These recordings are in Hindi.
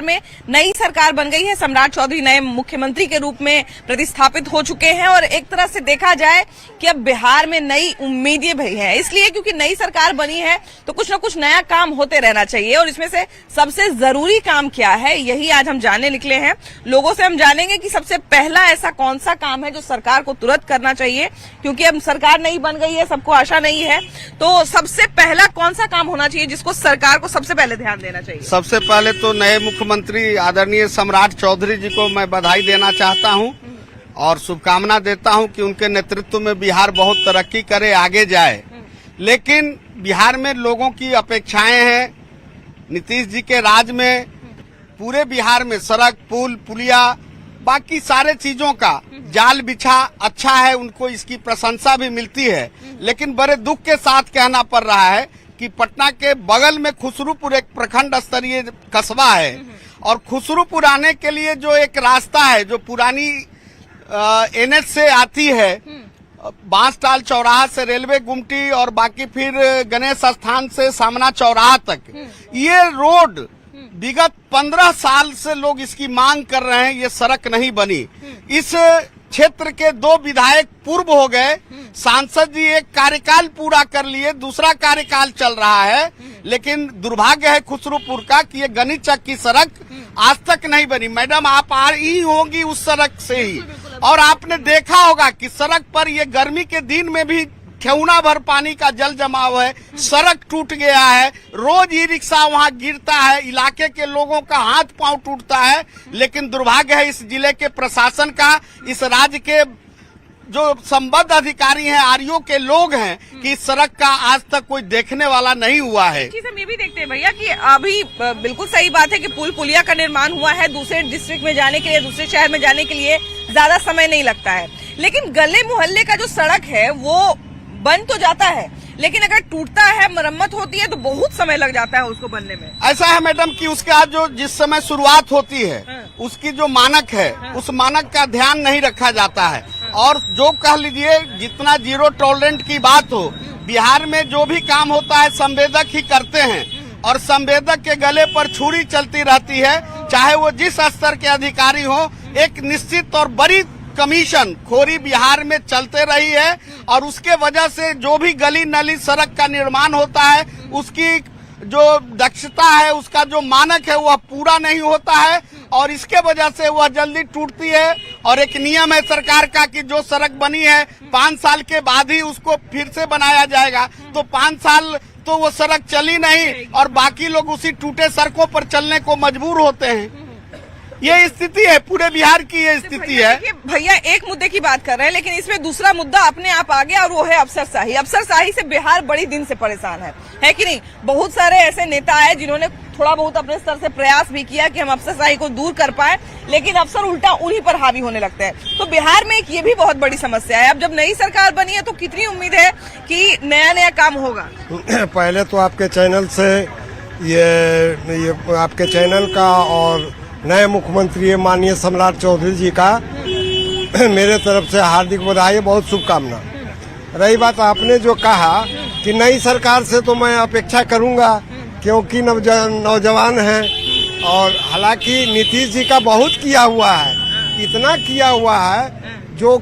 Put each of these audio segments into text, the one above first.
में नई सरकार बन गई है। सम्राट चौधरी नए मुख्यमंत्री के रूप में प्रतिस्थापित हो चुके हैं और एक तरह से देखा जाए कि अब बिहार में नई उम्मीदें भी हैं, इसलिए क्योंकि नई सरकार बनी है तो कुछ न कुछ नया काम होते रहना चाहिए। और इसमें से सबसे जरूरी काम क्या है, यही आज हम जानने निकले हैं। लोगों से हम जानेंगे कि सबसे पहला ऐसा कौन सा काम है जो सरकार को तुरंत करना चाहिए, क्योंकि अब सरकार नई बन गई है, सबको आशा नहीं है। तो सबसे पहला कौन सा काम होना चाहिए जिसको सरकार को सबसे पहले ध्यान देना चाहिए? सबसे पहले तो नए मुख्यमंत्री आदरणीय सम्राट चौधरी जी को मैं बधाई देना चाहता हूं और शुभकामना देता हूं कि उनके नेतृत्व में बिहार बहुत तरक्की करे, आगे जाए। लेकिन बिहार में लोगों की अपेक्षाएं हैं। नीतीश जी के राज में पूरे बिहार में सड़क, पुल, पुलिया, बाकी सारे चीजों का जाल बिछा अच्छा है, उनको इसकी प्रशंसा भी मिलती है। लेकिन बड़े दुख के साथ कहना पड़ रहा है कि पटना के बगल में खुसरूपुर एक प्रखंड स्तरीय कस्बा है और खुसरूपुर आने के लिए जो एक रास्ता है जो पुरानी एनएच से आती है, बांसटाल चौराहा से रेलवे गुमटी और बाकी फिर गणेश स्थान से सामना चौराहा तक, ये रोड विगत 15 साल से लोग इसकी मांग कर रहे हैं, ये सड़क नहीं बनी। इस क्षेत्र के 2 विधायक पूर्व हो गए, सांसद जी एक कार्यकाल पूरा कर लिए, दूसरा कार्यकाल चल रहा है। लेकिन दुर्भाग्य है खुसरूपुर का कि ये गणित चक की सड़क आज तक नहीं बनी। मैडम, आप आ रही होंगी उस सड़क से ही और आपने देखा होगा कि सड़क पर ये गर्मी के दिन में भी ठेहुना भर पानी का जल जमाव है, सड़क टूट गया है, रोज ई रिक्शा वहाँ गिरता है, इलाके के लोगों का हाथ पांव टूटता है। लेकिन दुर्भाग्य है इस जिले के प्रशासन का, इस राज्य के जो संबद्ध अधिकारी हैं, आरओ के लोग हैं, कि इस सड़क का आज तक कोई देखने वाला नहीं हुआ है। हम ये भी देखते हैं भैया कि अभी बिल्कुल सही बात है कि पुल पुलिया का निर्माण हुआ है, दूसरे डिस्ट्रिक्ट में जाने के लिए, दूसरे शहर में जाने के लिए ज्यादा समय नहीं लगता है। लेकिन गले मोहल्ले का जो सड़क है वो बन तो जाता है, लेकिन अगर टूटता है, मरम्मत होती है तो बहुत समय लग जाता है उसको बनने में। ऐसा है मैडम कि उसके बाद जो जिस समय शुरुआत होती है, उसकी जो मानक है, उस मानक का ध्यान नहीं रखा जाता है। और जो कह लीजिए जितना जीरो टॉलरेंट की बात हो, बिहार में जो भी काम होता है संवेदक ही करते हैं और संवेदक के गले पर छुरी चलती रहती है, चाहे वो जिस स्तर के अधिकारी हो। एक निश्चित और बड़ी कमीशन खोरी बिहार में चलते रही है और उसके वजह से जो भी गली नली सड़क का निर्माण होता है, उसकी जो दक्षता है, उसका जो मानक है वह पूरा नहीं होता है और इसके वजह से वह जल्दी टूटती है। और एक नियम है सरकार का कि जो सड़क बनी है 5 साल के बाद ही उसको फिर से बनाया जाएगा, तो 5 साल तो वो सड़क चली नहीं और बाकी लोग उसी टूटे सड़कों पर चलने को मजबूर होते हैं। ये स्थिति है, पूरे बिहार की ये स्थिति है। भैया एक मुद्दे की बात कर रहे हैं, लेकिन इसमें दूसरा मुद्दा अपने आप आ गया और वो है अफसरशाही। अफसरशाही से बिहार बड़ी दिन से परेशान है कि नहीं? बहुत सारे ऐसे नेता हैं जिन्होंने थोड़ा बहुत अपने स्तर से प्रयास भी किया कि हम अफसरशाही को दूर कर पाए, लेकिन अफसर उल्टा उन्हीं पर हावी होने लगते हैं। तो बिहार में एक ये भी बहुत बड़ी समस्या है। अब जब नई सरकार बनी है तो कितनी उम्मीद है कि नया नया काम होगा? पहले तो आपके चैनल से ये आपके चैनल का और नए मुख्यमंत्री माननीय सम्राट चौधरी जी का मेरे तरफ से हार्दिक बधाई, बहुत शुभकामना। रही बात आपने जो कहा कि नई सरकार से तो मैं अपेक्षा करूंगा, क्योंकि नौजवान हैं और हालांकि नीतीश जी का बहुत किया हुआ है, इतना किया हुआ है जो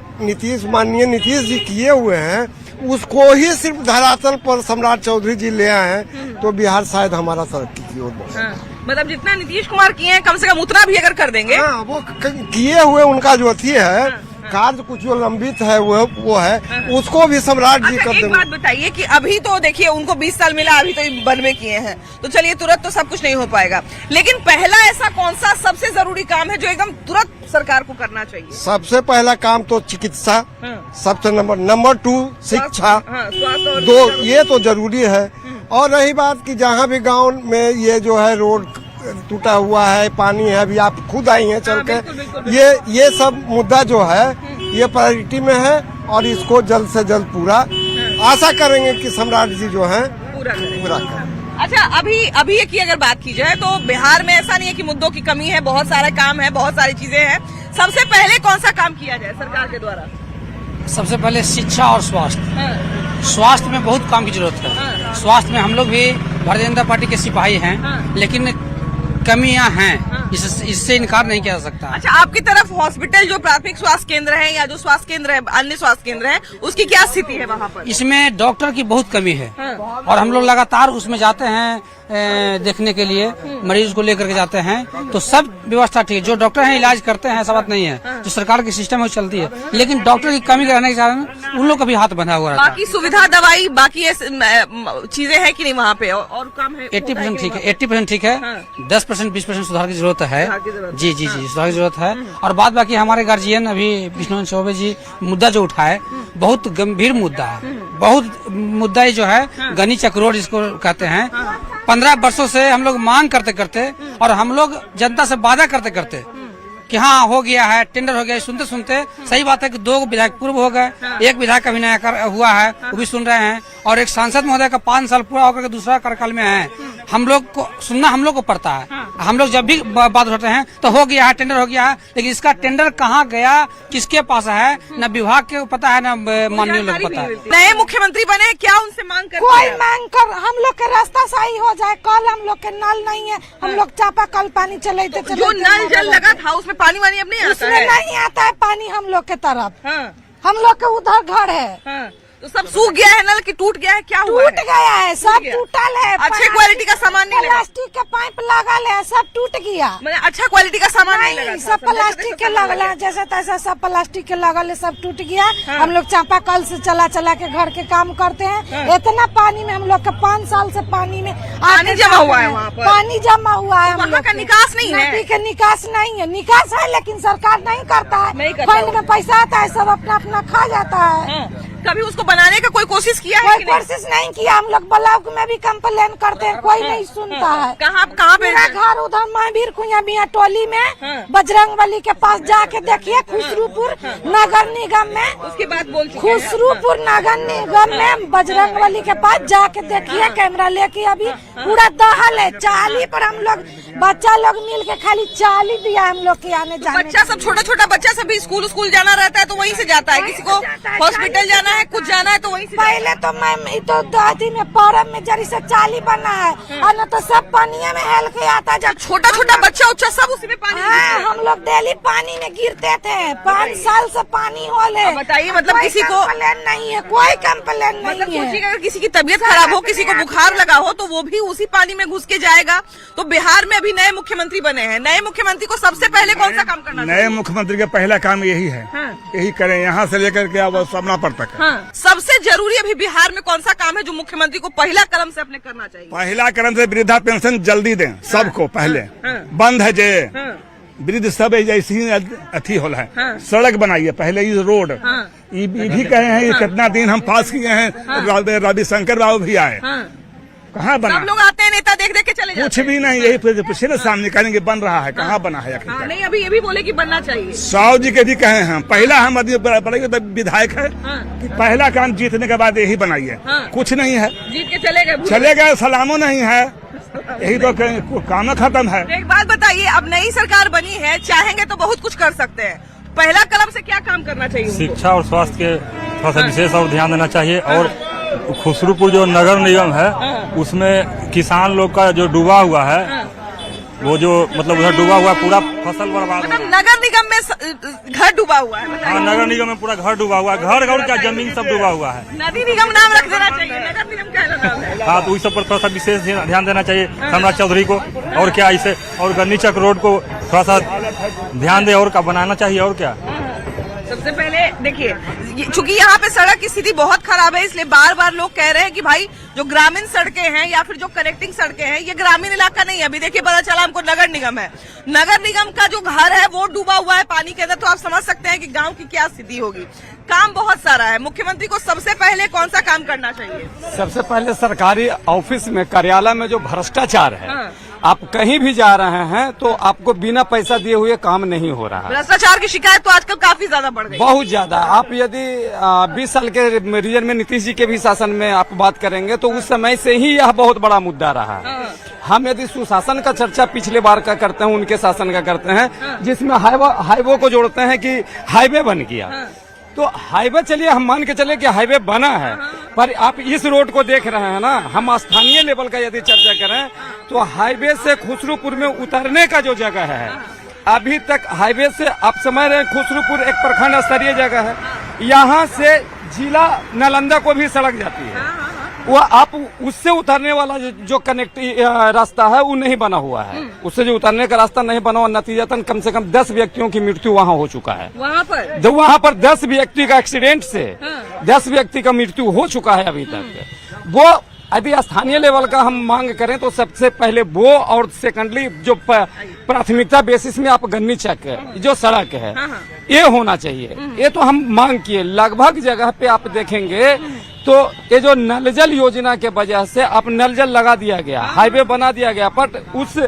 माननीय नीतीश जी किए हुए हैं उसको ही सिर्फ धरातल पर सम्राट चौधरी जी ले आए हैं, तो बिहार शायद हमारा तरक्की की ओर बढ़े। मतलब जितना नीतीश कुमार किए हैं कम से कम उतना भी अगर कर देंगे। हाँ, वो किए हुए उनका जो अथी है, कार्य कुछ जो लंबित है वो है, उसको भी सम्राट जी कर देंगे। एक बात बताइए कि अभी तो देखिए उनको 20 साल मिला, अभी तो 92 किए हैं, तो चलिए तुरंत तो सब कुछ नहीं हो पाएगा, लेकिन पहला ऐसा कौन सा सबसे जरूरी काम है जो एकदम तुरंत सरकार को करना चाहिए? सबसे पहला काम तो चिकित्सा, सबसे नंबर 2 शिक्षा, 2 ये तो जरूरी है। और रही बात कि जहाँ भी गाँव में ये जो है रोड टूटा हुआ है, पानी है, अभी आप खुद आई हैं चल के, ये सब मुद्दा जो है ये प्रायोरिटी में है और इसको जल्द से जल्द पूरा आशा करेंगे कि सम्राट जी जो है पूरा करें। अच्छा, अभी की अगर बात की जाए तो बिहार में ऐसा नहीं है कि मुद्दों की कमी है, बहुत सारे काम है, बहुत सारी चीजें हैं। सबसे पहले कौन सा काम किया जाए सरकार के द्वारा? सबसे पहले शिक्षा और स्वास्थ्य। स्वास्थ्य में बहुत काम की जरूरत है। स्वास्थ्य में हम लोग भी भारतीय जनता पार्टी के सिपाही हैं, लेकिन कमियां हैं, इससे इनकार नहीं किया जा सकता। अच्छा, आपकी तरफ हॉस्पिटल जो प्राथमिक स्वास्थ्य केंद्र है या जो स्वास्थ्य केंद्र है, अन्य स्वास्थ्य केंद्र है, उसकी क्या स्थिति है वहाँ पर? इसमें डॉक्टर की बहुत कमी है और हम लोग लगातार उसमें जाते हैं देखने के लिए, मरीज को लेकर के जाते हैं, तो सब व्यवस्था ठीक है। जो डॉक्टर हैं इलाज करते हैं, ऐसा बात नहीं है, जो सरकार की सिस्टम है वो चलती है, लेकिन डॉक्टर की कमी रहने के कारण उन लोग का भी हाथ बंधा हुआ रहता है। बाकी सुविधा, दवाई, बाकी चीजें हैं कि नहीं वहाँ पे? और काम है 80% ठीक है, 80% ठीक है, 10% 20% सुधार की जरूरत है। जी जी जी, सुधार की जरूरत है। और बाद बाकी हमारे गार्जियन अभी विष्णु चौबे जी मुद्दा जो उठाए, बहुत गंभीर मुद्दा है, बहुत मुद्दा जो है गनी चक्रोड जिसको कहते हैं। 15 वर्षों से हम लोग मांग करते करते और हम लोग जनता से वादा करते करते कि हाँ हो गया है, टेंडर हो गया है, सुनते सुनते सही बात है कि 2 विधायक पूर्व हो गए, एक विधायक अभी नया हुआ है, वो भी सुन रहे हैं, और एक सांसद महोदय का 5 साल पूरा होकर के दूसरा कार्यकाल में है। हम लोग को सुनना हम लोग को पड़ता है। हम लोग जब भी बात उठाते हैं तो हो गया है, टेंडर हो गया है, लेकिन इसका टेंडर कहाँ गया, किसके पास है, न विभाग के पता है, न माननीय लोग पता है। नए मुख्यमंत्री बने, क्या उनसे मांग कर? कोई मांग कर हम लोग का रास्ता सही हो जाए। कल हम लोग के नल नहीं है, हम लोग चापा कल पानी चलाते जो नल जल लगा था उसमें पानी वानी अब नहीं आता उसमें है? नहीं आता है पानी हम लोग के तरफ। हाँ, हम लोग के उधर घर है, हाँ। तो सब सूख गया है, नल की टूट गया है, क्या हुआ टूट है? गया है, सब टूटल है। अच्छे क्वालिटी का सामान नहीं लगा? प्लास्टिक के पाइप लगल है, सब टूट गया। मैंने अच्छा क्वालिटी का सामान नहीं लगा नहीं, था? सब प्लास्टिक के लगल है, जैसा तैसा सब प्लास्टिक के लगल है, सब टूट गया। हम लोग चापा कल से चला चला के घर के काम करते हैं। इतना पानी में हम लोग का 5 साल से पानी में पानी जमा हुआ है वहाँ पर? पानी जमा हुआ है। हम वहाँ लोग का निकास नहीं है? नदी के निकास नहीं है, निकास है लेकिन सरकार नहीं करता है। फंड में पैसा आता है, सब अपना अपना खा जाता है। कभी उसको बनाने का कोई कोशिश किया है? कोई कोशिश नहीं किया। हम लोग ब्लॉक में भी कंप्लेन करते हैं, कोई नहीं सुनता है। कहाँ पे? मेरा घर उधर महावीर कुइया मियाँ टोली में बजरंग बली के पास जाके देखिए, खुसरूपुर नगर निगम में। उसके बाद बोल चुके हैं। खुसरूपुर नगर निगम में बजरंग बली के पास जाके देखिए, कैमरा लेके अभी पूरा दहल है। चाली पर हम लोग बच्चा लोग मिल के खाली चाली दिया हम लोग के आने जाने। बच्चा सब, छोटा बच्चा सब भी स्कूल जाना रहता है तो वहीं से जाता है। किसी को हॉस्पिटल जाना है, कुछ जाना है तो वहीं से। पहले तो मैं तो दादी में परम में जरी से चाली बना है, और न तो सब पानी में हेल के आता। जब छोटा बच्चा उच्चा सब उसी में पानी में हाँ, हम लोग डेली पानी में गिरते थे। 5 साल से पानी होले। बताइए, मतलब किसी को कंप्लेन नहीं है, कोई कंप्लेन मतलब नहीं है। सोचिए अगर किसी की तबीयत खराब हो, किसी को बुखार लगा हो, तो वो भी उसी पानी में घुस के जाएगा। तो बिहार में अभी नए मुख्यमंत्री बने हैं, नए मुख्यमंत्री को सबसे पहले कौन सा काम करना चाहिए? नए मुख्यमंत्री का पहला काम यही है, यही करें, यहाँ से लेकर के अब समनापुर तक। सबसे जरूरी अभी बिहार में कौन सा काम है जो मुख्यमंत्री को पहला कदम से अपने करना चाहिए? पहला कदम से वृद्धा पेंशन जल्दी दें सबको। पहले बंद है जे वृद्ध सब जैसे ही अथी हो है। सड़क बनाइए पहले, इस रोड ये भी कहे हैं, ये कितना दिन हम पास किए हैं। रविशंकर बाबू भी आए, कहाँ बना? सब लोग आते हैं, नेता देख देख के चले जाते हैं। कुछ भी नहीं, यही पूछे ना सामने करेंगे बन रहा है, कहाँ बना है आखिर? नहीं, अभी ये भी बोले कि बनना चाहिए। साहु जी के भी कहे हैं, पहला हम विधायक है कि पहला काम जीतने के बाद यही बनाइए। कुछ नहीं है, जीत के चले गए, सलामो नहीं है, यही तो काम खत्म है। एक बात बताइए, अब नई सरकार बनी है, चाहेंगे तो बहुत कुछ कर सकते हैं। पहला कदम से क्या काम करना चाहिए? शिक्षा और स्वास्थ्य के थोड़ा सा विशेष और ध्यान देना चाहिए। और खुसरूपुर जो नगर निगम है उसमें किसान लोग का जो डूबा हुआ है, वो जो मतलब उधर डूबा हुआ पूरा फसल बर्बाद। मतलब नगर निगम में घर डूबा हुआ है? हाँ, नगर निगम में पूरा घर डूबा हुआ है, घर का जमीन सब डूबा हुआ है। नदी निगम नाम रख देना चाहिए, नगर निगम क्या नाम है? हाँ, तो इस सब पर थोड़ा सा विशेष ध्यान देना चाहिए सम्राट चौधरी को। और क्या इसे, और गन्नी चक रोड को थोड़ा सा ध्यान दे और क्या बनाना चाहिए। और क्या सबसे पहले देखिए, चूंकि यहाँ पे सड़क की स्थिति बहुत खराब है, इसलिए बार बार लोग कह रहे हैं कि भाई जो ग्रामीण सड़कें हैं या फिर जो कनेक्टिंग सड़कें हैं, ये ग्रामीण इलाका नहीं है। अभी देखिए पता चला हमको नगर निगम है, नगर निगम का जो घर है वो डूबा हुआ है पानी के अंदर। तो आप समझ सकते हैं कि गांव की क्या स्थिति होगी। काम बहुत सारा है। मुख्यमंत्री को सबसे पहले कौन सा काम करना चाहिए? सबसे पहले सरकारी ऑफिस में, कार्यालय में जो भ्रष्टाचार है, आप कहीं भी जा रहे हैं तो आपको बिना पैसा दिए हुए काम नहीं हो रहा है। भ्रष्टाचार की शिकायत तो आजकल काफी ज्यादा बढ़ गई, बहुत ज्यादा। आप यदि 20 साल के रीजन में नीतीश जी के भी शासन में आप बात करेंगे तो उस समय से ही यह बहुत बड़ा मुद्दा रहा है। हम यदि सुशासन का चर्चा पिछले बार का करते हैं, उनके शासन का करते हैं, जिसमें हाईवे को जोड़ते हैं कि हाईवे बन गया, तो हाईवे चलिए हम मान के चले कि हाईवे बना है, पर आप इस रोड को देख रहे हैं ना, हम स्थानीय लेवल का यदि चर्चा करें तो हाईवे से खुसरूपुर में उतरने का जो जगह है, अभी तक हाईवे से आप समझ रहे हैं खुसरूपुर एक प्रखंड स्तरीय जगह है, यहाँ से जिला नालंदा को भी सड़क जाती है, वो आप उससे उतरने वाला जो कनेक्टिव रास्ता है वो नहीं बना हुआ है, उससे जो उतरने का रास्ता नहीं बना हुआ, नतीजतन कम से कम 10 व्यक्तियों की मृत्यु वहाँ हो चुका है। वहाँ पर 10 व्यक्ति का एक्सीडेंट से 10 व्यक्ति का मृत्यु हो चुका है अभी तक। वो यदि स्थानीय लेवल का हम मांग करें तो सबसे पहले वो, और सेकंडली जो प्राथमिकता बेसिस में आप गन्नी चक जो सड़क है ये होना चाहिए। ये तो हम मांग किए, लगभग जगह पे आप देखेंगे तो ये जो नल जल योजना के वजह से अब नल जल लगा दिया गया, हाईवे बना दिया गया, बट उस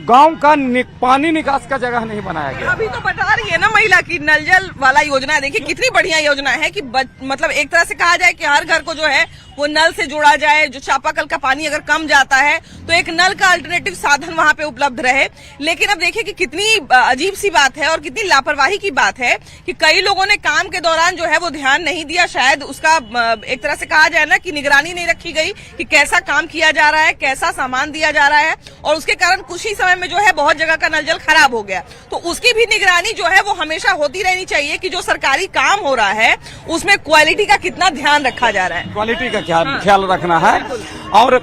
गांव का पानी निकास का जगह नहीं बनाया गया। अभी तो बता रही है ना महिला की नल जल वाला योजना, देखिए कितनी बढ़िया योजना है कि मतलब एक तरह से कहा जाए कि हर घर को जो है वो नल से जोड़ा जाए, जो चापाकल का पानी अगर कम जाता है तो एक नल का अल्टरनेटिव साधन वहाँ पे उपलब्ध रहे। लेकिन अब देखिए कि कितनी अजीब सी बात है और कितनी लापरवाही की बात है कि कई लोगों ने काम के दौरान जो है वो ध्यान नहीं दिया, शायद उसका एक तरह से कहा जाए ना कि निगरानी नहीं रखी गई कि कैसा काम किया जा रहा है, कैसा सामान दिया जा रहा है, और उसके कारण कुछ ही समय में जो है बहुत जगह का नल जल खराब हो गया। तो उसकी भी निगरानी जो है वो हमेशा होती रहनी चाहिए कि जो सरकारी काम हो रहा है उसमें क्वालिटी का कितना ध्यान रखा जा रहा है, क्वालिटी का ख्याल रखना है। और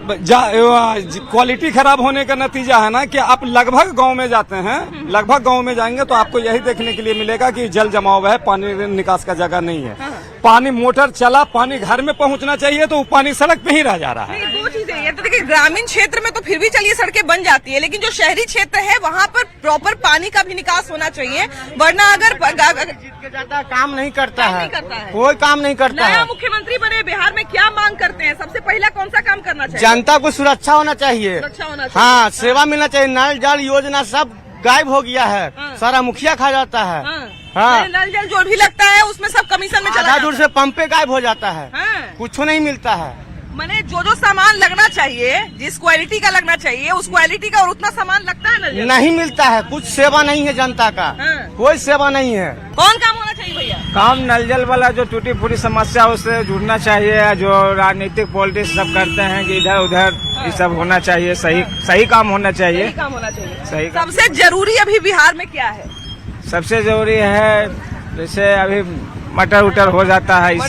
क्वालिटी खराब होने का नतीजा है ना कि आप लगभग गांव में जाते हैं, लगभग गांव में जाएंगे तो आपको यही देखने के लिए मिलेगा कि जल जमाव है, पानी निकास का जगह नहीं है, पानी मोटर चला, पानी घर में पहुंचना चाहिए तो पानी सड़क पे ही रह जा रहा है। दो चीजें हैं, तो देखिए ग्रामीण क्षेत्र में तो फिर भी चलिए सड़कें बन जाती है, लेकिन जो शहरी क्षेत्र है वहाँ पर प्रॉपर पानी का भी निकास होना चाहिए, वरना अगर ज्यादा काम नहीं करता है, है। कोई काम नहीं करता नया है। मुख्यमंत्री बने, बिहार में क्या मांग करते हैं? सबसे पहला कौन सा काम करना चाहिए? जनता को सुरक्षा होना चाहिए, सुरक्षा होना चाहिए। हाँ, सेवा मिलना चाहिए। नल जल योजना सब गायब हो गया है, सारा मुखिया खा जाता है। हाँ, नल जल जो भी लगता है उसमें सब कमीशन में चला दूर से पंपे गायब हो जाता है, कुछ नहीं मिलता है। मैंने जो सामान लगना चाहिए, जिस क्वालिटी का लगना चाहिए उस क्वालिटी का और उतना सामान लगता है नल जल नहीं मिलता है, कुछ सेवा नहीं है जनता का, कोई सेवा नहीं है। कौन काम होना चाहिए भैया? काम नल जल वाला जो टूटी फूटी समस्या उससे जुड़ना चाहिए, जो राजनीतिक पॉलिटिक्स सब करते हैं कि इधर उधर ये सब होना चाहिए, सही काम होना चाहिए, सही काम होना चाहिए। सही। सबसे जरूरी अभी बिहार में क्या है? सबसे जरूरी है जैसे अभी मटर उटर हो जाता है, इस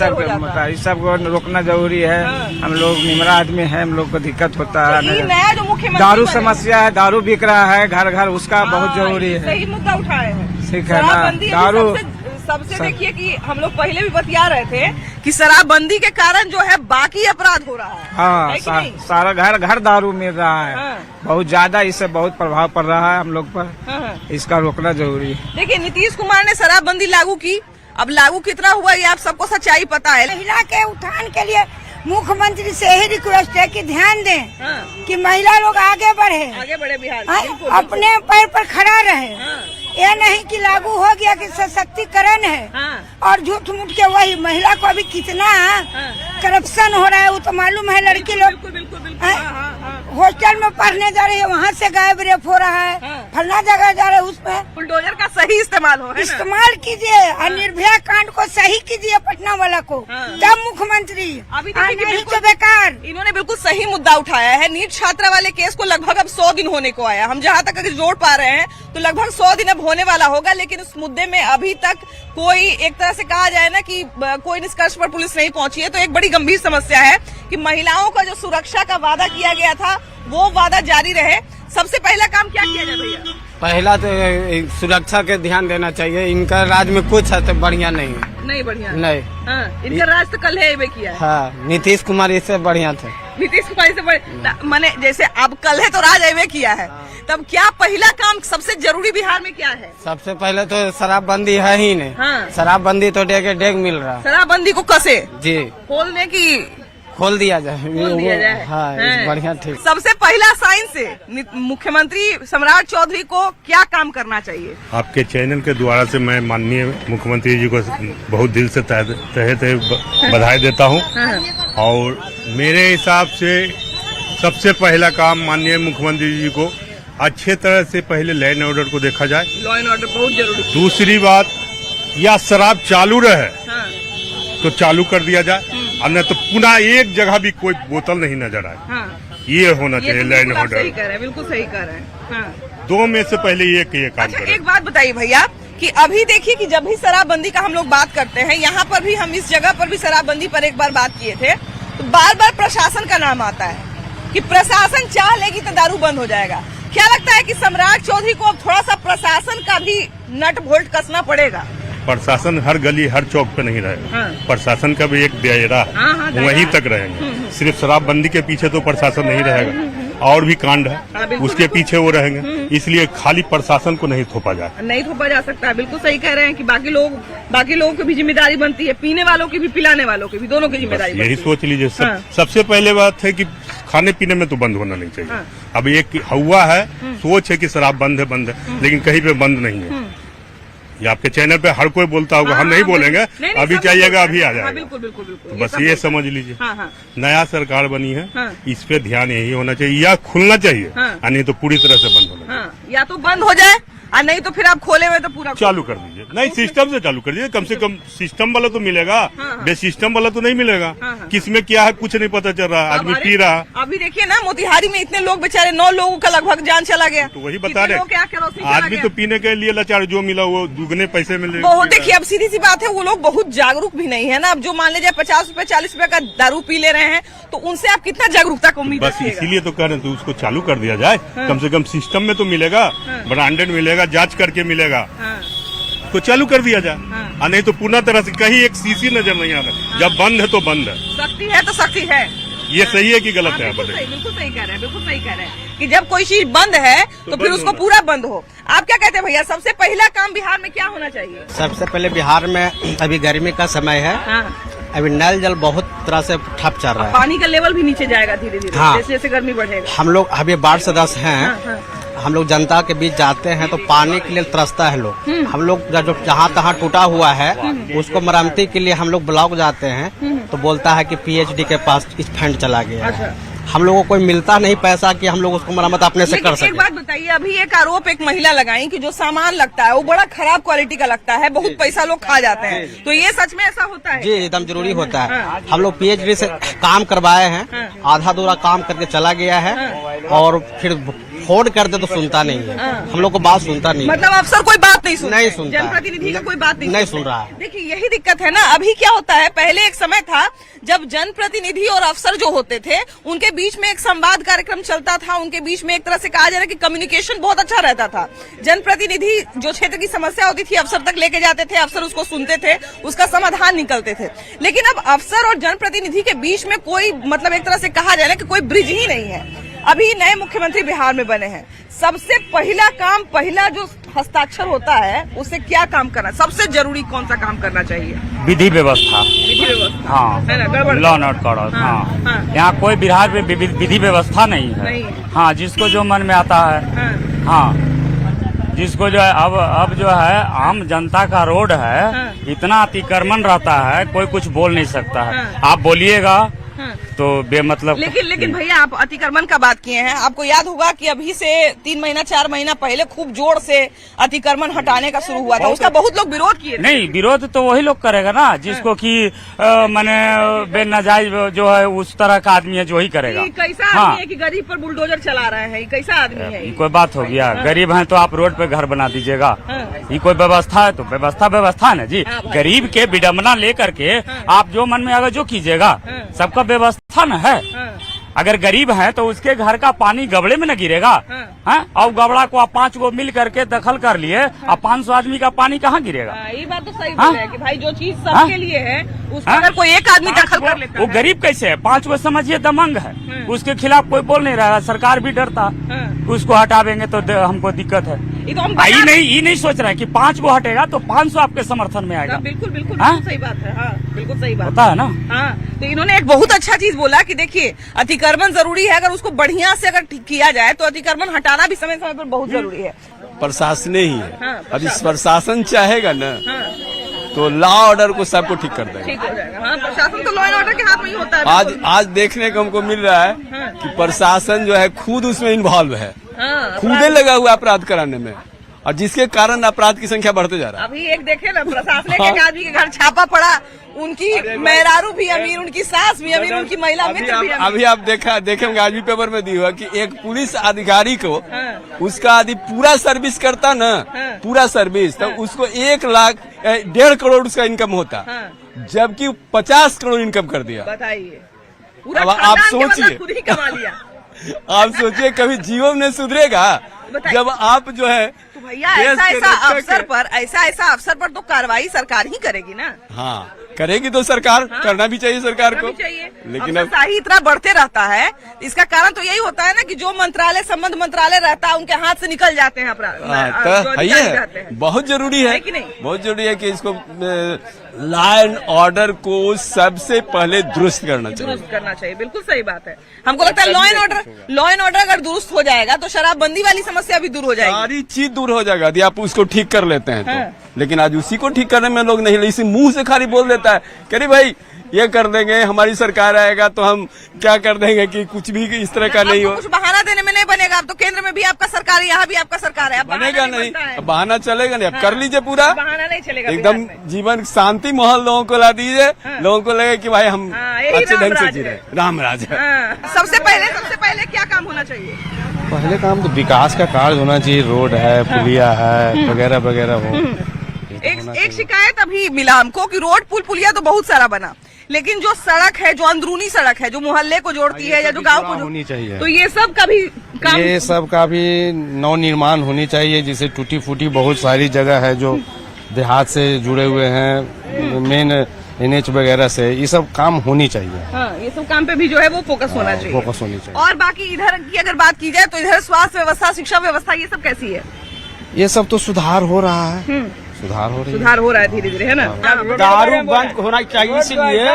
सब को रोकना जरूरी है। हम लोग निमरा आदमी है, हम लोग को दिक्कत होता है। नया जो मुख्यमंत्री दारू समस्या है, दारू बिक रहा है घर घर, उसका बहुत जरूरी है। सही मुद्दा उठाए हैं, ठीक है ना। दारू सबसे देखिए कि हम लोग पहले भी बतिया रहे थे कि शराबबंदी के कारण जो है बाकी अपराध हो रहा है। हाँ, सारा घर घर दारू मिल रहा है, बहुत ज्यादा, इससे बहुत प्रभाव पड़ रहा है हम लोग पर, इसका रोकना जरूरी है। देखिए नीतीश कुमार ने शराबबंदी लागू की, अब लागू कितना हुआ ये आप सबको सच्चाई पता है। महिला के उत्थान के लिए मुख्यमंत्री से ही रिक्वेस्ट है कि ध्यान दें कि महिला लोग आगे बढ़े बिहार, अपने पैर पर खड़ा रहे। ये नहीं कि लागू हो गया कि सशक्तिकरण है और झूठ मूठ के वही महिला को अभी कितना करप्शन हो रहा है वो तो मालूम है। लड़की लोग हॉस्टल में पढ़ने जा रही है, वहाँ से गायब रेप हो रहा है, फलना जगह जा रहे हैं, उसमें बुलडोजर का सही इस्तेमाल हो, इस्तेमाल कीजिए और निर्भया कांड को सही कीजिए पटना वाला को, तब मुख्यमंत्री। अभी नहीं तो बेकार। इन्होंने बिल्कुल सही मुद्दा उठाया है। नीट छात्रा वाले केस को लगभग अब 100 दिन होने को आया, हम जहाँ तक अगर जोड़ पा रहे हैं तो लगभग 100 दिन अब होने वाला होगा, लेकिन उस मुद्दे में अभी तक कोई एक तरह से कहा जाए ना कि कोई निष्कर्ष पर पुलिस नहीं पहुंची है। तो एक बड़ी गंभीर समस्या है कि महिलाओं का जो सुरक्षा का वादा किया गया था वो वादा जारी रहे। सबसे पहला काम क्या किया जाए भैया? पहला तो सुरक्षा के ध्यान देना चाहिए, इनका राज में कुछ है तो बढ़िया नहीं है, नहीं बढ़िया नहीं। इनका राज तो कल है किया है। हाँ, नीतीश कुमार इससे बढ़िया थे। नीतीश कुमार से मैंने जैसे अब कल है तो राज अवे किया है, तब क्या पहला काम सबसे जरूरी बिहार में क्या है? सबसे पहले तो शराबबंदी है ही नहीं, शराबबंदी तो डेग मिल रहा है। शराबबंदी को कसे जी खोलने की खोल दिया जाए, हाँ, बढ़िया, ठीक। सबसे पहला साइन से मुख्यमंत्री सम्राट चौधरी को क्या काम करना चाहिए? आपके चैनल के द्वारा से मैं माननीय मुख्यमंत्री जी को बहुत दिल से तहे बधाई देता हूँ, और मेरे हिसाब से सबसे पहला काम माननीय मुख्यमंत्री जी को अच्छे तरह से पहले लॉ एंड ऑर्डर को देखा जाए। लॉ एंड ऑर्डर बहुत जरूरी। दूसरी बात, या शराब चालू रहे तो चालू कर दिया जाए, और नहीं तो पुनः एक जगह भी कोई बोतल नहीं नजर आए। ये होना चाहिए लैंड सही ऑर्डर। कह रहे हैं, बिल्कुल सही कह रहे हैं। दो में से पहले एक ये काम अच्छा, करें। एक बात बताइए भैया कि अभी देखिए कि जब भी शराबबंदी का हम लोग बात करते हैं, यहाँ पर भी हम इस जगह पर भी शराबबंदी पर एक बार बात किए थे, तो बार बार प्रशासन का नाम आता है कि प्रशासन चाह लेगी तो दारू बंद हो जाएगा। क्या लगता है कि सम्राट चौधरी को अब थोड़ा सा प्रशासन का भी नट बोल्ट कसना पड़ेगा? प्रशासन हर गली हर चौक पे नहीं रहेगा। प्रशासन का भी एक दायरा वहीं तक रहेंगे। सिर्फ शराबबंदी के पीछे तो प्रशासन नहीं रहेगा, और भी कांड है उसके पीछे वो रहेंगे। इसलिए खाली प्रशासन को नहीं थोपा जाए, नहीं थोपा जा सकता है। बिल्कुल सही कह रहे हैं कि बाकी लोगों की भी जिम्मेदारी बनती है, पीने वालों की भी, पिलाने वालों की भी, दोनों की जिम्मेदारी। यही सोच लीजिए। सबसे पहले बात है कि खाने पीने में तो बंद होना नहीं चाहिए। अब एक हुआ है सोच है कि शराब बंद है, लेकिन कहीं पे बंद नहीं है। ये आपके चैनल पे हर कोई बोलता होगा, हम नहीं बोलेंगे। अभी चाहिएगा अभी आ जाएगा। बिल्कुल बिल्कुल बिल्कुल। तो बस ये समझ लीजिए। नया सरकार बनी है, इस पे ध्यान यही होना चाहिए, या खुलना चाहिए, और नहीं तो पूरी तरह से बंद होना चाहिए। या तो बंद हो जाए और नहीं तो फिर आप खोले हुए तो पूरा चालू कर दीजिए। नहीं, सिस्टम से चालू कर दीजिए। कम से कम सिस्टम वाला तो मिलेगा, बे सिस्टम वाला तो नहीं मिलेगा। किसमें क्या है कुछ नहीं पता चल रहा, आदमी पी रहा। अभी देखिए ना, मोतिहारी में इतने लोग बेचारे 9 लोगों का लगभग जान चला गया। तो वही बता रहे, आदमी तो पीने के लिए लाचार, जो मिला वो दुगने पैसे मिले। बहुत देखिए, अब सीधी सी बात है, वो लोग बहुत जागरूक भी नहीं है ना। अब जो मान लीजिए 50 रुपए 40 रुपए का दारू पी ले रहे हैं, तो उनसे आप कितना जागरूकता को उम्मीद बस इसीलिए तो कह रहे हैं, तो उसको चालू कर दिया जाए। कम से कम सिस्टम में तो मिलेगा, ब्रांडेड मिलेगा, जांच करके मिलेगा, तो चालू कर दिया जाए। और नहीं तो पूर्ण तरह से कहीं एक सीसी नजर नहीं आ रहा। जब बंद है तो बंद है, सख्ती है तो सख्ती है। ये सही है कि गलत है? बिल्कुल सही कह रहे हैं, बिल्कुल सही कह रहे हैं कि जब कोई चीज बंद है तो फिर उसको पूरा बंद हो। आप क्या कहते हैं भैया, सबसे पहला काम बिहार में क्या होना चाहिए? सबसे पहले बिहार में अभी गर्मी का समय है, अभी नल जल बहुत तरह से ठप चल रहा है। पानी का लेवल भी नीचे जाएगा धीरे धीरे, जैसे जैसे गर्मी बढ़ेगा। हम लोग अभी वार्ड सदस्य हैं, हम लोग जनता के बीच जाते हैं तो पानी के लिए तरसता है लोग। हम लोग जो जहाँ तहाँ टूटा हुआ है उसको मरम्मती के लिए हम लोग ब्लॉक जाते हैं, तो बोलता है कि PhD के पास इस फंड चला गया है। हम लोगों को कोई मिलता नहीं पैसा कि हम लोग उसको मरम्मत अपने से कर सकें। एक बात बताइए, अभी एक आरोप एक महिला लगाई कि जो सामान लगता है वो बड़ा खराब क्वालिटी का लगता है, बहुत पैसा लोग खा जाते हैं, तो ये सच में ऐसा होता है? जी, एकदम जरूरी होता है। हम लोग PhD से काम करवाए हैं, आधा अधूरा काम करके चला गया है, और फिर फोन करते तो सुनता नहीं है, हम लोग को बात सुनता नहीं। मतलब अफसर कोई बात नहीं सुनता, जनप्रतिनिधि का कोई बात नहीं सुन रहा है। देखिए यही दिक्कत है ना। अभी क्या होता है, पहले एक समय था जब जनप्रतिनिधि और अफसर जो होते थे उनके बीच में एक संवाद कार्यक्रम चलता था, उनके बीच में एक तरह से कहा जा रहा है कि कम्युनिकेशन बहुत अच्छा रहता था। जनप्रतिनिधि जो क्षेत्र की समस्या होती थी अफसर तक लेके जाते थे, अफसर उसको सुनते थे, उसका समाधान निकलते थे। लेकिन अब अफसर और जनप्रतिनिधि के बीच में कोई मतलब एक तरह से कहा जा रहा है कि कोई ब्रिज ही नहीं है। अभी नए मुख्यमंत्री बिहार में बने हैं, सबसे पहला काम, पहला जो हस्ताक्षर होता है उससे क्या काम करना, सबसे जरूरी कौन सा काम करना चाहिए? विधि व्यवस्था। विधि व्यवस्था, हाँ, है ना, गड़बड़ लॉ एंड ऑर्डर। हाँ, यहाँ कोई बिहार में विधि व्यवस्था नहीं है। हाँ, जिसको जो मन में आता है। हाँ, जिसको जो है अब जो है आम जनता का रोड है, इतना अतिक्रमण रहता है, कोई कुछ बोल नहीं सकता है। आप बोलिएगा तो बेमतलब। लेकिन भैया आप अतिक्रमण का बात किए हैं, आपको याद होगा कि अभी से 3 महीना 4 महीना पहले खूब जोर से अतिक्रमण हटाने का शुरू हुआ था, उसका बहुत लोग विरोध किए थे। नहीं, विरोध तो वही लोग करेगा ना जिसको कि माने बेनाजायज जो है उस तरह का आदमी है जो ही करेगा। कैसा आदमी है कि गरीब पर बुलडोजर चला रहा है, कैसा आदमी है? कोई बात हो गया? गरीब है तो आप रोड पे घर बना दीजिएगा। ये कोई व्यवस्था है? तो व्यवस्था है ना जी। गरीब के विडम्बना लेकर के आप जो मन में आगे जो कीजिएगा, सबका व्यवस्था न है। अगर गरीब है तो उसके घर का पानी गबड़े में न गिरेगा। और गबड़ा को आप 5 गो मिल करके दखल कर लिए, अब 500 आदमी का पानी कहाँ गिरेगा? ये बात तो सही बोल रहे हैं कि भाई जो चीज सबके लिए है उसको अगर कोई एक आदमी दखल कर लेता है, वो गरीब कैसे है? 5 गो समझिए दमंग है, उसके खिलाफ कोई बोल नहीं रहा, सरकार भी डरता, उसको हटावेंगे तो हमको दिक्कत है। ये नहीं सोच रहा है कि 5 गो हटेगा तो 500 आपके समर्थन में आएगा। बिल्कुल सही बात है। हाँ, बिल्कुल सही बात होता है ना। हाँ, तो इन्होंने एक बहुत अच्छा चीज बोला कि देखिए अतिक्रमण जरूरी है, अगर उसको बढ़िया से अगर किया जाए तो अतिक्रमण हटाना भी समय समय पर बहुत जरूरी है। प्रशासन ही है, अब इस प्रशासन चाहेगा ना तो लॉ ऑर्डर को सबको ठीक कर देगा। ठीक हो जाएगा। हाँ, प्रशासन तो लॉ एंड ऑर्डर के हाथ में ही होता है। आज देखने को हमको मिल रहा है कि प्रशासन जो है खुद उसमें इन्वॉल्व है, खुदे लगा हुआ अपराध कराने में। और जिसके कारण अपराध की संख्या बढ़ते जा रहा है। अभी एक देखे ना, प्रशासनिक एक आदमी के घर छापा पड़ा, उनकी मेहरारू भी अमीर, उनकी सास भी अमीर, उनकी महिला मित्र भी अमीर। अभी आप देखेंगे आज भी पेपर में दी हुआ कि एक पुलिस अधिकारी को उसका यदि पूरा सर्विस करता ना, पूरा सर्विस, तो उसको 1 लाख 1.5 करोड़ उसका इनकम होता, जबकि 50 करोड़ इनकम कर दिया। बताइए, अब आप सोचिए, खुद ही कमा लिया। आप सोचिए कभी जीवन में सुधरेगा जब आप जो है तो भैया ऐसा अफसर पर तो कार्रवाई सरकार ही करेगी ना। हाँ, करेगी तो सरकार, करना भी चाहिए सरकार को, लेकिन अफसरशाही इतना बढ़ते रहता है, इसका कारण तो यही होता है ना कि जो मंत्रालय संबंध मंत्रालय रहता है उनके हाथ से निकल जाते हैं अपराध। है बहुत जरूरी है कि नहीं, बहुत जरूरी है कि इसको लॉ एंड ऑर्डर को सबसे पहले दुरुस्त करना चाहिए। बिल्कुल सही बात है। हमको लगता है लॉ एंड ऑर्डर अगर दुरुस्त हो जाएगा तो शराबबंदी वाली समस्या भी दूर हो जाएगी, सारी चीज दूर हो जाएगा यदि आप उसको ठीक कर लेते हैं तो। लेकिन आज उसी को ठीक करने में लोग नहीं, इसी मुंह से खाली बोल देता है कि अरे भाई ये कर देंगे, हमारी सरकार आएगा तो हम क्या कर देंगे, कि कुछ भी इस तरह का नहीं हो। कुछ बहाना देने में नहीं बनेगा। अब तो केंद्र में भी आपका सरकार है, यहाँ भी आपका सरकार है, बनेगा नहीं, बहाना चलेगा नहीं। अब कर लीजिए पूरा, बहाना नहीं चलेगा, एकदम जीवन शांति माहौल लोगों को ला दीजिए, लोगों को लगे कि भाई हम अच्छे ढंग से जी रहे, राम राज है। सबसे पहले क्या काम होना चाहिए? पहले काम तो विकास का कार्य होना चाहिए, रोड है, पुलिया है, वगैरह वगैरह हो। एक शिकायत अभी मिला हमको कि रोड पुलिया तो बहुत सारा बना, लेकिन जो सड़क है, जो अंदरूनी सड़क है, जो मोहल्ले को जोड़ती है या जो गांव को होनी चाहिए, तो ये सब का भी काम, ये सब का भी नव निर्माण होनी चाहिए। जिसे टूटी फूटी बहुत सारी जगह है जो देहात से जुड़े हुए हैं, मेन NH वगैरह से, ये सब काम होनी चाहिए। हाँ, ये सब काम पे भी जो है वो फोकस होना चाहिए। फोकस होनी चाहिए। और बाकी इधर की अगर बात की जाए तो इधर स्वास्थ्य व्यवस्था, शिक्षा व्यवस्था, ये सब कैसी है? ये सब तो सुधार हो रहा है, सुधार हो रहा है धीरे धीरे, है ना। दारू बंद होना चाहिए, इसलिए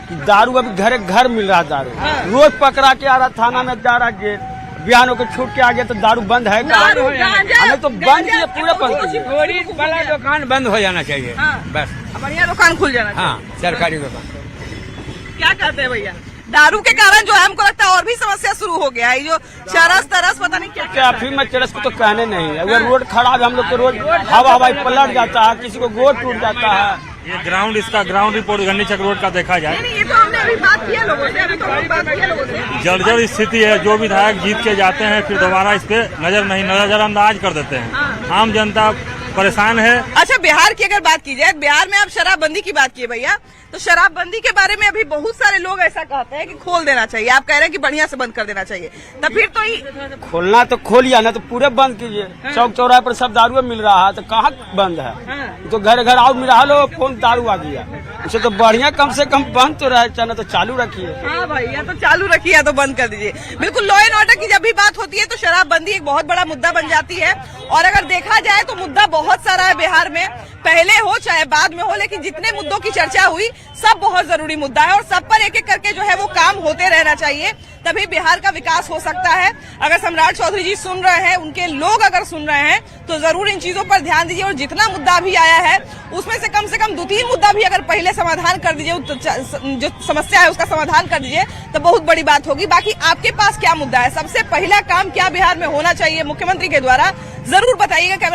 कि दारू अभी घर घर मिल रहा है। दारू रोज पकड़ा के आ रहा, थाना में जा रहा, जेल बिहानों को छूट के आ गया, तो दारू बंद है हमें तो बंद किया, पूरा बंद वाला दुकान बंद हो जाना चाहिए, बस बढ़िया दुकान खुल जाना चाहिए। हाँ, सरकारी दुकान। क्या कहते हैं भैया? दारू के कारण जो है हमको लगता है और भी समस्या शुरू हो गया है, जो चरस तरस पता नहीं क्या फिर मैं चरस को तो कहने नहीं, अगर रोड खराब है हम लोग को रोड हवाई पलट जाता है, किसी को गोड़ टूट जाता है। ये ग्राउंड रिपोर्ट गन्नी चक रोड का देखा जाए, ये तो हमने अभी बात किया लोगों से, जर्जर स्थिति है। जो विधायक जीत के जाते हैं फिर दोबारा इस पे नजरअंदाज कर देते हैं, आम जनता परेशान है। अच्छा, बिहार की अगर बात की जाए, बिहार में आप शराबबंदी की बात की भैया, तो शराबबंदी के बारे में अभी बहुत सारे लोग ऐसा कहते हैं कि खोल देना चाहिए, आप कह रहे हैं कि बढ़िया से बंद कर देना चाहिए, तो फिर तो खोलना तो खोलिए ना, तो पूरे बंद कीजिए। चौक चौराहे पर सब दारू मिल रहा है, तो कहाँ बंद है? तो घर घर आओ मिला लो, फोन दारू आ गया, उसे तो बढ़िया कम से कम बंद तो रहे, चाहे तो चालू रखिए। हाँ भाई, या तो चालू रखिए या तो बंद कर दीजिए। बिल्कुल, लॉ एंड ऑर्डर की जब भी बात होती है तो शराबबंदी एक बहुत बड़ा मुद्दा बन जाती है, और अगर देखा जाए तो मुद्दा बहुत सारा है बिहार में, पहले हो चाहे बाद में हो, लेकिन जितने मुद्दों की चर्चा हुई सब बहुत जरूरी मुद्दा है, और सब पर एक एक करके जो है वो काम होते रहना चाहिए, तभी बिहार का विकास हो सकता है। अगर सम्राट चौधरी जी सुन रहे हैं, उनके लोग अगर सुन रहे हैं, तो जरूर इन चीजों पर ध्यान दीजिए, और जितना मुद्दा भी आया है उसमें से कम 2-3 मुद्दा भी अगर पहले समाधान कर दीजिए, जो समस्या है उसका समाधान कर दीजिए, तो बहुत बड़ी बात होगी। बाकी आपके पास क्या मुद्दा है, सबसे पहला काम क्या बिहार में होना चाहिए मुख्यमंत्री के द्वारा, जरूर बताइएगा।